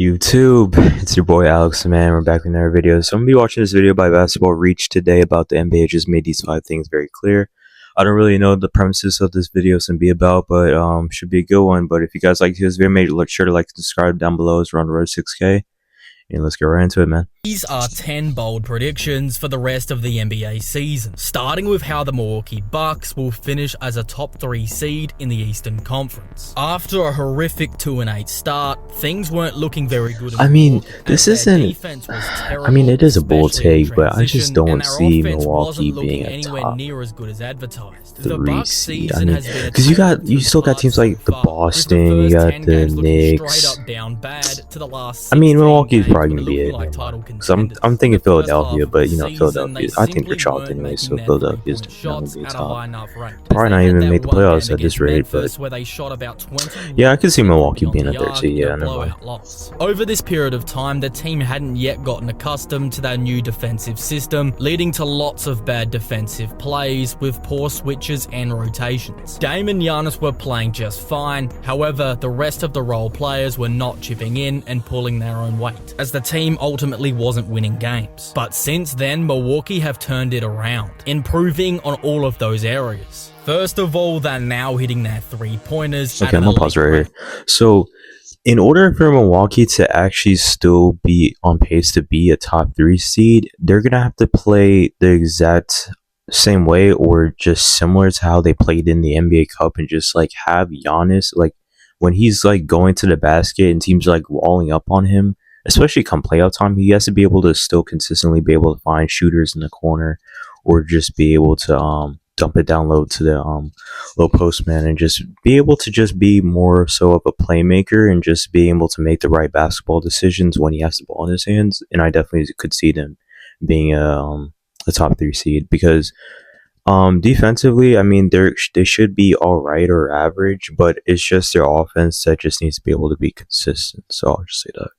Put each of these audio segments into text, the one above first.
YouTube, it's your boy Alex, man. We're back with another video. So I'm gonna be watching this video by Basketball Reach today about the NBA. Just made these 5 things very clear. I don't really know the premises of this video is gonna be about, but should be a good one. But if you guys like this video, make sure to like and subscribe down below. It's around the road to 6K. And let's get right into it, man. These are 10 bold predictions for the rest of the NBA season, starting with how the Milwaukee Bucks will finish as a top 3 seed in the Eastern Conference. After a horrific 2-8 start, things weren't looking very good. I mean, this isn't. I mean, it is a bold take, but I just don't see Milwaukee being a top near as good as advertised. 3 seed. I mean, because you still got teams like the Boston, you got the Knicks. I mean, Milwaukee's probably gonna be it. Because I'm thinking Philadelphia, but you know, Philadelphia, I think they're chalked anyway, so Philadelphia's not gonna be top. Probably not even make the playoffs at this rate, but yeah, I could see Milwaukee being a 3rd seed. Yeah, never mind. Over this period of time, the team hadn't yet gotten accustomed to their new defensive system, leading to lots of bad defensive plays with poor switches and rotations. Dame and Giannis were playing just fine, however, the rest of the role players were not chipping in and pulling their own weight, as the team ultimately wasn't winning games. But since then, Milwaukee have turned it around, improving on all of those areas. First of all, they're now hitting their 3-pointers. Okay, I'm gonna pause right here. So, in order for Milwaukee to actually still be on pace to be a top 3 seed, they're gonna have to play the exact same way or just similar to how they played in the NBA Cup, and just like have Giannis, like when he's like going to the basket and teams like walling up on him, especially come playoff time, he has to be able to still consistently be able to find shooters in the corner, or just be able to dump it down low to the low post man, and just be able to just be more so of a playmaker and just being able to make the right basketball decisions when he has the ball in his hands. And I definitely could see them being a top 3 seed, because defensively, I mean, they should be all right or average, but it's just their offense that just needs to be able to be consistent. So I'll just say that.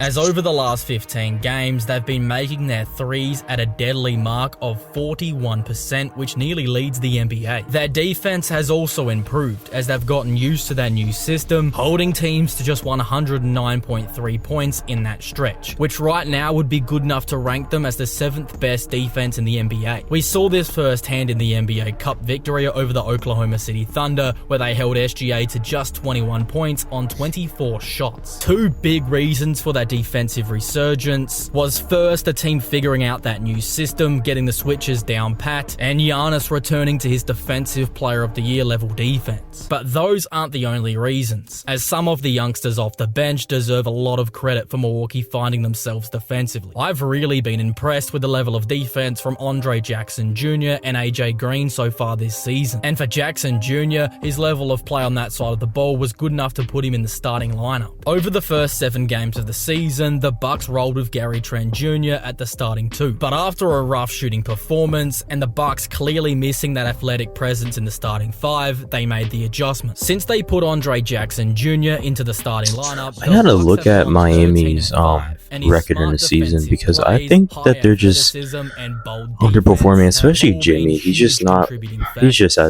As over the last 15 games, they've been making their threes at a deadly mark of 41%, which nearly leads the NBA. Their defense has also improved, as they've gotten used to their new system, holding teams to just 109.3 points in that stretch, which right now would be good enough to rank them as the 7th best defense in the NBA. We saw this firsthand in the NBA Cup victory over the Oklahoma City Thunder, where they held SGA to just 21 points on 24 shots. 2 big reasons for that defensive resurgence was, first, the team figuring out that new system, getting the switches down pat, and Giannis returning to his defensive player of the year level defense. But those aren't the only reasons, as some of the youngsters off the bench deserve a lot of credit for Milwaukee finding themselves defensively. I've really been impressed with the level of defense from Andre Jackson Jr. and AJ Green so far this season. And for Jackson Jr., his level of play on that side of the ball was good enough to put him in the starting lineup. Over the first 7 games of the season, the Bucks rolled with Gary Trent Jr. at the starting 2. But after a rough shooting performance, and the Bucks clearly missing that athletic presence in the starting 5, they made the adjustment. Since they put Andre Jackson Jr. into the starting lineup, I gotta look at Miami's record in the season, because I think that they're just underperforming, especially Jimmy. He just has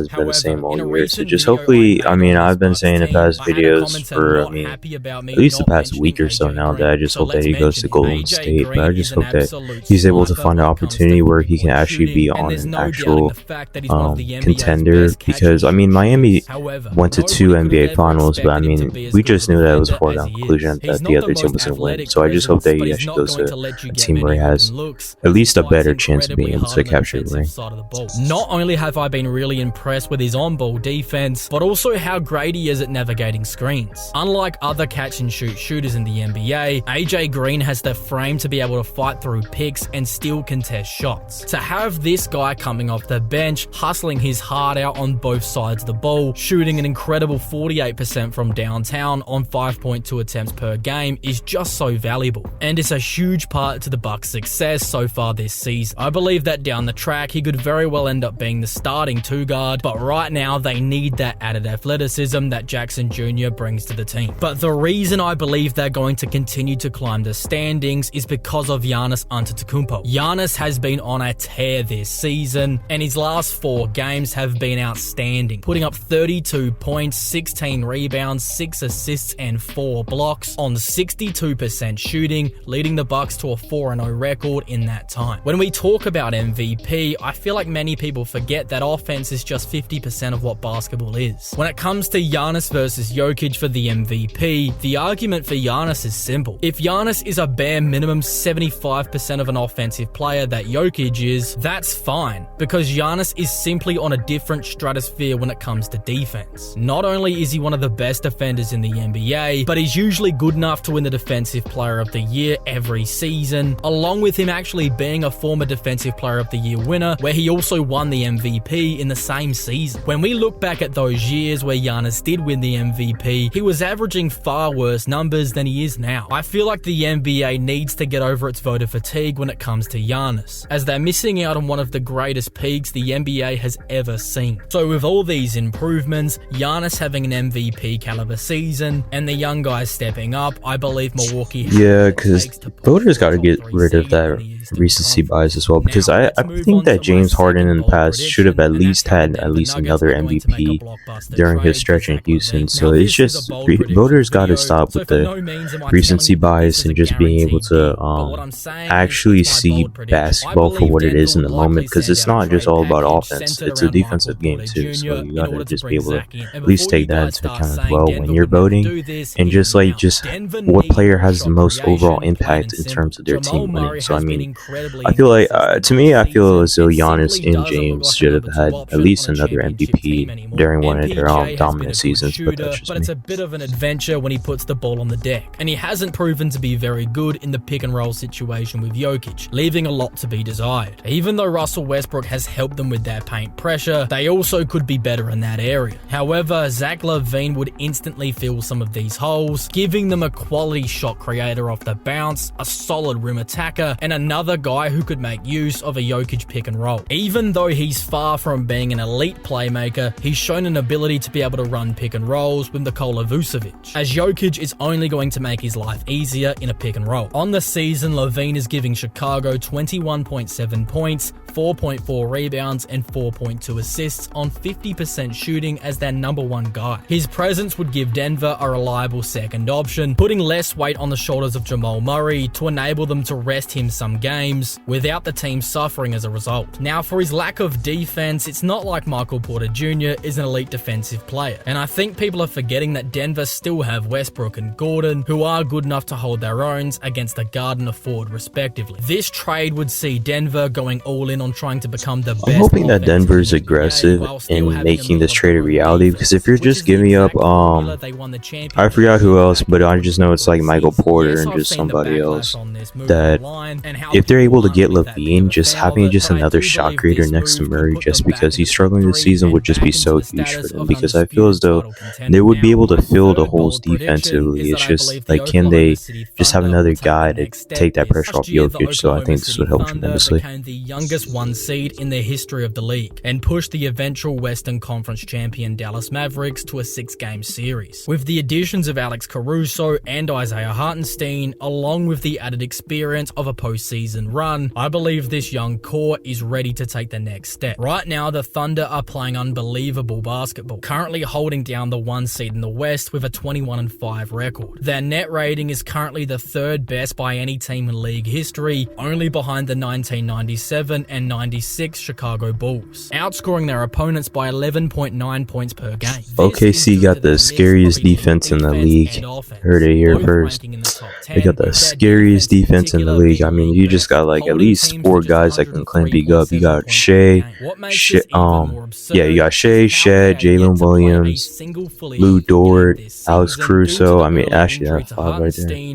been the same all year. So just hopefully, I mean, I've been saying in past videos for, I mean, at least the past week or so now, that I just hope that he goes to Golden State, but I just hope that he's able to find an opportunity where he can actually be on an actual contender, because I mean, Miami went to 2 NBA finals, but I mean, we just knew that it was a foregone conclusion that the other team was going to win. So I just hope that he actually goes to a team where he has at least a better chance of being able to capture the ring. Not only have I been really impressed with his on-ball defense, but also how great he is at navigating screens. Unlike other catch-and-shoot shooters in the NBA, AJ Green has the frame to be able to fight through picks and still contest shots. To have this guy coming off the bench, hustling his heart out on both sides of the ball, shooting an incredible 48% from downtown on 5.2 attempts per game is just so valuable. and it's a huge part to the Bucks' success so far this season. I believe that down the track, he could very well end up being the starting 2-guard, but right now they need that added athleticism that Jackson Jr. brings to the team. But the reason I believe they're going to continue to climb the standings is because of Giannis Antetokounmpo. Giannis has been on a tear this season, and his last 4 games have been outstanding, putting up 32 points, 16 rebounds, 6 assists, and 4 blocks on 62% shooting, leading the Bucks to a 4-0 record in that time. When we talk about MVP, I feel like many people forget that offense is just 50% of what basketball is. When it comes to Giannis versus Jokic for the MVP, the argument for Giannis is simple. If Giannis is a bare minimum 75% of an offensive player that Jokic is, that's fine, because Giannis is simply on a different stratosphere when it comes to defense. Not only is he one of the best defenders in the NBA, but he's usually good enough to win the Defensive Player of the Year every season, along with him actually being a former Defensive Player of the Year winner, where he also won the MVP in the same season. When we look back at those years where Giannis did win the MVP, he was averaging far worse numbers than he is now. I feel like the NBA needs to get over its voter fatigue when it comes to Giannis, as they're missing out on one of the greatest peaks the NBA has ever seen. So with all these improvements, Giannis having an MVP caliber season, and the young guys stepping up, I believe Milwaukee because voters got to get rid of that recency bias as well, because I think that James Harden in the past should have at least had another MVP during his stretch in Houston. So it's just voters got to stop with the recency bias and just being able to actually see basketball for what it is in the moment, because it's not just all about offense, it's a defensive game too. So you got to just be able to at least take that into account as well when you're voting, and just what player has the most overall impact in terms of their team winning. So I mean, I feel like to me, I feel as though Giannis and James should have had at least another MVP during one of their dominant seasons. But it's a bit of an adventure when he puts the ball on the deck, and he hasn't proven to be very good in the pick and roll situation with Jokic, leaving a lot to be desired. Even though Russell Westbrook has helped them with their paint pressure, they also could be better in that area. However, Zach LaVine would instantly fill some of these holes, giving them a quality shot creator off the bounce, a solid rim attacker, and another guy who could make use of a Jokic pick and roll. Even though he's far from being an elite playmaker, he's shown an ability to be able to run pick and rolls with Nikola Vucevic, as Jokic is only going to make his life easier in a pick and roll. On the season, LaVine is giving Chicago 21.7 points, 4.4 rebounds, and 4.2 assists on 50% shooting as their number 1 guy. His presence would give Denver a reliable second option, putting less weight on the shoulders of Jamal Murray to enable them to rest him some games without the team suffering as a result. Now, for his lack of defense, it's not like Michael Porter Jr. is an elite defensive player, and I think people are forgetting that Denver still have Westbrook and Gordon, who are good enough to hold their own against the guard and a forward respectively. This trade would see Denver going all in on trying to become the best. I'm hoping that Denver's aggressive in making this trade a reality, because if you're just giving up I forgot who else, but I just know it's like Michael Porter and just somebody else, that if they're able to get LaVine, just having just another shot creator next to Murray just because he's struggling this season would just be so huge for them, because I feel as though they would be able to fill the holes defensively. It's just like, can they just have another guy to take that pressure off Jokic? So I think this would help tremendously. Became the youngest 1 seed in the history of the league and pushed the eventual Western Conference champion Dallas Mavericks to a 6-game series. With the additions of Alex Caruso and Isaiah Hartenstein, along with the added experience of a postseason run, I believe this young core is ready to take the next step. Right now, the Thunder are playing unbelievable basketball, currently holding down the 1 seed in the West with a 21-5 record. Their net rating is currently the 3rd best by any team in league history, only behind the 1997 and 96 Chicago Bulls, outscoring their opponents by 11.9 points per game. OKC got the scariest defense in the league. Heard it here first. They got the scariest defense in the league. I mean, you just got like at least 4 guys that can claim big up. You got Shea, you got Shea, Shed, Jalen Williams, Lou Dort, Alex Caruso. I mean, actually, that's 5 right there.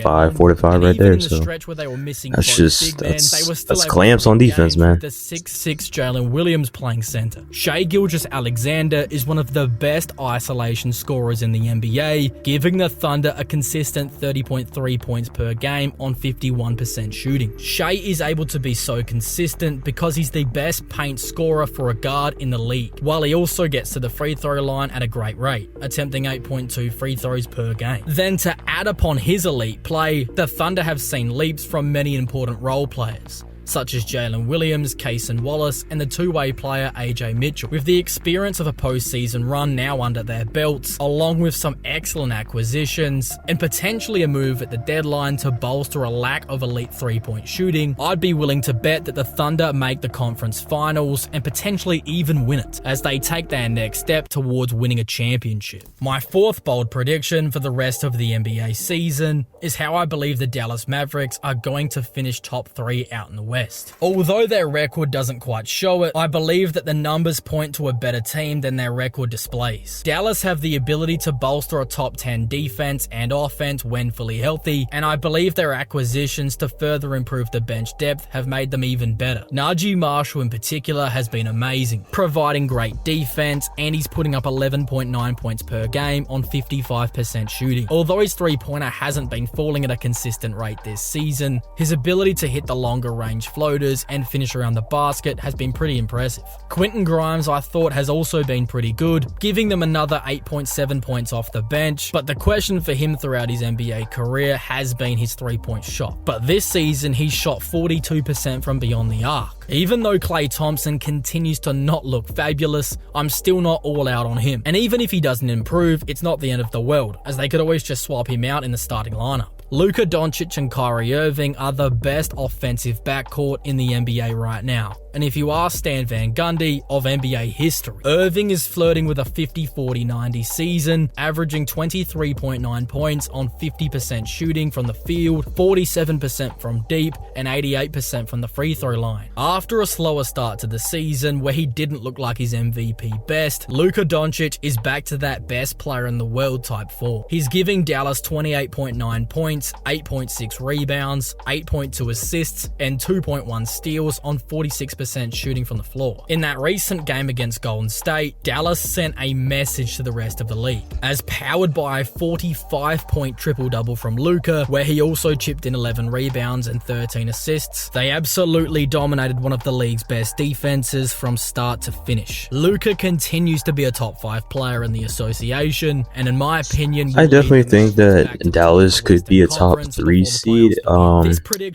About 4 to 5 right there. So that's clamps on defense, man. The 6'6" Jalen Williams playing center. Shai Gilgeous-Alexander is one of the best isolation scorers in the NBA, giving the Thunder a consistent 30.3 points per game on 51% shooting. Shai is able to be so consistent because he's the best paint scorer for a guard in the league, while he also gets to the free throw line at a great rate, attempting 8.2 free throws per game. Then to add upon his elite play, the Thunder have seen leaps from many important role players, such as Jalen Williams, Cason Wallace, and the two-way player AJ Mitchell. With the experience of a postseason run now under their belts, along with some excellent acquisitions, and potentially a move at the deadline to bolster a lack of elite three-point shooting, I'd be willing to bet that the Thunder make the conference finals and potentially even win it, as they take their next step towards winning a championship. My fourth bold prediction for the rest of the NBA season is how I believe the Dallas Mavericks are going to finish top 3 out in the West. Although their record doesn't quite show it, I believe that the numbers point to a better team than their record displays. Dallas have the ability to bolster a top 10 defense and offense when fully healthy, and I believe their acquisitions to further improve the bench depth have made them even better. Najee Marshall in particular has been amazing, providing great defense, and he's putting up 11.9 points per game on 55% shooting. Although his three-pointer hasn't been falling at a consistent rate this season, his ability to hit the longer range floaters and finish around the basket has been pretty impressive. Quentin Grimes, I thought, has also been pretty good, giving them another 8.7 points off the bench, but the question for him throughout his NBA career has been his three-point shot. But this season, he's shot 42% from beyond the arc. Even though Klay Thompson continues to not look fabulous, I'm still not all out on him. And even if he doesn't improve, it's not the end of the world, as they could always just swap him out in the starting lineup. Luka Doncic and Kyrie Irving are the best offensive backcourt in the NBA right now. And if you ask Stan Van Gundy of NBA history, Irving is flirting with a 50-40-90 season, averaging 23.9 points on 50% shooting from the field, 47% from deep, and 88% from the free throw line. After a slower start to the season where he didn't look like his MVP best, Luka Doncic is back to that best player in the world type form. He's giving Dallas 28.9 points, 8.6 rebounds, 8.2 assists, and 2.1 steals on 46% shooting from the floor. In that recent game against Golden State, Dallas sent a message to the rest of the league, as powered by a 45-point triple-double from Luka, where he also chipped in 11 rebounds and 13 assists. They absolutely dominated one of the league's best defenses from start to finish. Luka continues to be a top 5 player in the association, and in my opinion, I definitely think that Dallas could be a top 3 seed.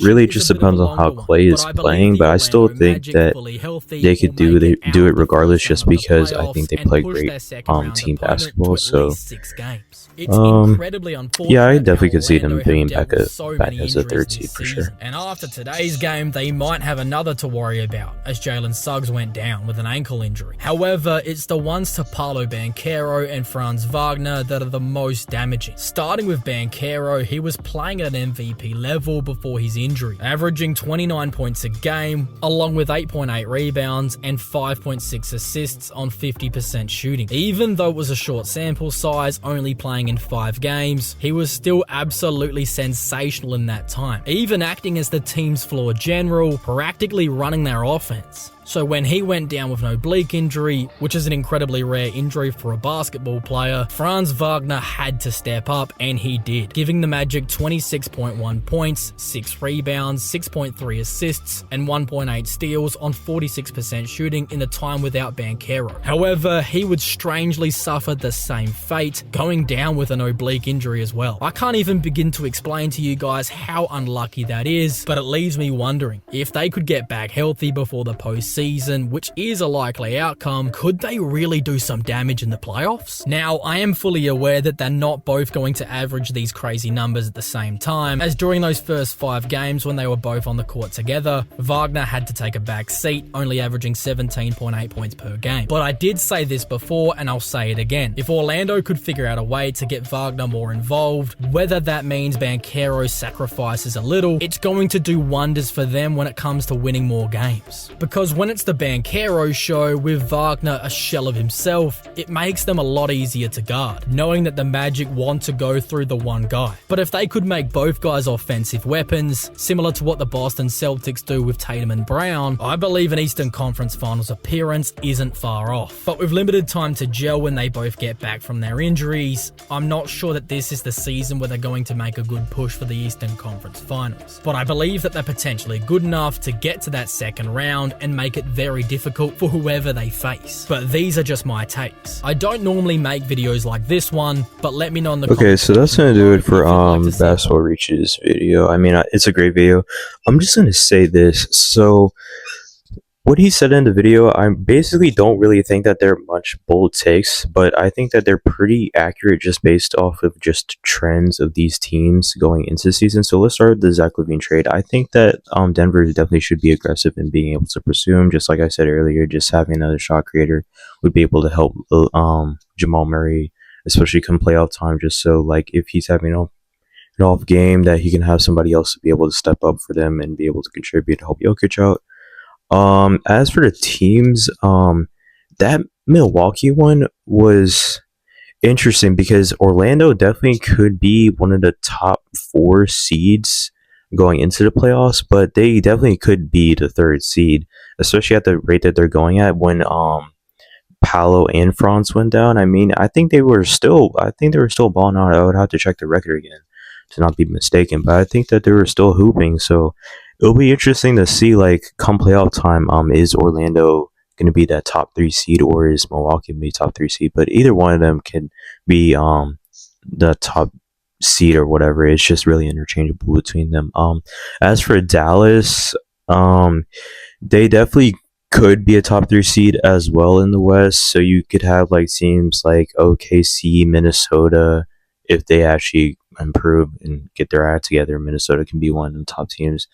Really just depends on how Klay is playing, but I still think that they could do it regardless, just because I think they play great team basketball. So yeah, I definitely could see them being back as a 3rd seed for sure. And after today's game, they might have another to worry about, as Jalen Suggs went down with an ankle injury. However, it's the ones to Paolo Banchero and Franz Wagner that are the most damaging. Starting with Banchero, he was playing at an MVP level before his injury, averaging 29 points a game, along with 8.8 rebounds and 5.6 assists on 50% shooting. Even though it was a short sample size, only playing in 5 games, he was still absolutely sensational in that time, even acting as the team's floor general, practically running their offense. So when he went down with an oblique injury, which is an incredibly rare injury for a basketball player, Franz Wagner had to step up, and he did, giving the Magic 26.1 points, 6 rebounds, 6.3 assists, and 1.8 steals on 46% shooting in the time without Banchero. However, he would strangely suffer the same fate, going down with an oblique injury as well. I can't even begin to explain to you guys how unlucky that is, but it leaves me wondering, if they could get back healthy before the postseason, which is a likely outcome, could they really do some damage in the playoffs? Now, I am fully aware that they're not both going to average these crazy numbers at the same time, as during those first 5 games when they were both on the court together, Wagner had to take a back seat, only averaging 17.8 points per game. But I did say this before, and I'll say it again. If Orlando could figure out a way to get Wagner more involved, whether that means Banchero sacrifices a little, it's going to do wonders for them when it comes to winning more games. Because when it's the Banchero show with Wagner a shell of himself, it makes them a lot easier to guard, knowing that the Magic want to go through the one guy. But if they could make both guys offensive weapons, similar to what the Boston Celtics do with Tatum and Brown, I believe an Eastern Conference Finals appearance isn't far off. But with limited time to gel when they both get back from their injuries, I'm not sure that this is the season where they're going to make a good push for the Eastern Conference Finals. But I believe that they're potentially good enough to get to that second round and make it very difficult for whoever they face. But these are just my takes. I don't normally make videos like this one, but let me know in the Okay, comments so that's gonna do it for like to see Basketball Reaches video. I mean, it's a great video. I'm just gonna say this. So what he said in the video, I basically don't really think that they're much bold takes, but I think that they're pretty accurate just based off of just trends of these teams going into the season. So let's start with the Zach LaVine trade. I think that Denver definitely should be aggressive in being able to pursue him. Just like I said earlier, just having another shot creator would be able to help Jamal Murray, especially come playoff time, just so like if he's having an off game, that he can have somebody else to be able to step up for them and be able to contribute to help Jokic out. As for the teams, that Milwaukee one was interesting because Orlando definitely could be one of the top 4 seeds going into the playoffs, but they definitely could be the 3rd seed, especially at the rate that they're going at when Paolo and Franz went down. I mean, I think they were still balling out. I would have to check the record again to not be mistaken, but I think that they were still hooping. So it'll be interesting to see, like, come playoff time, is Orlando going to be that top 3 seed, or is Milwaukee going to be top 3 seed? But either one of them can be the top seed or whatever. It's just really interchangeable between them. As for Dallas, they definitely could be a top 3 seed as well in the West. So you could have like teams like OKC, Minnesota. If they actually improve and get their act together, Minnesota can be one of the top teams.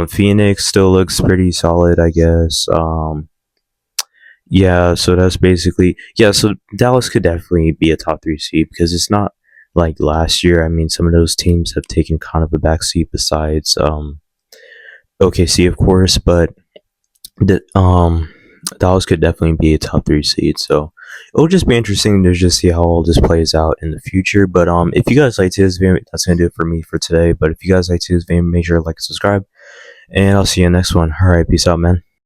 Phoenix still looks pretty solid, I guess. Yeah, so that's basically, so Dallas could definitely be a top 3 seed because it's not like last year. I mean, some of those teams have taken kind of a backseat besides OKC, of course, but Dallas could definitely be a top 3 seed. So it'll just be interesting to just see how all this plays out in the future. But if you guys like today's video, that's gonna do it for me for today. But if you guys like today's video, make sure to like and subscribe, and I'll see you in the next one. All right, peace out, man.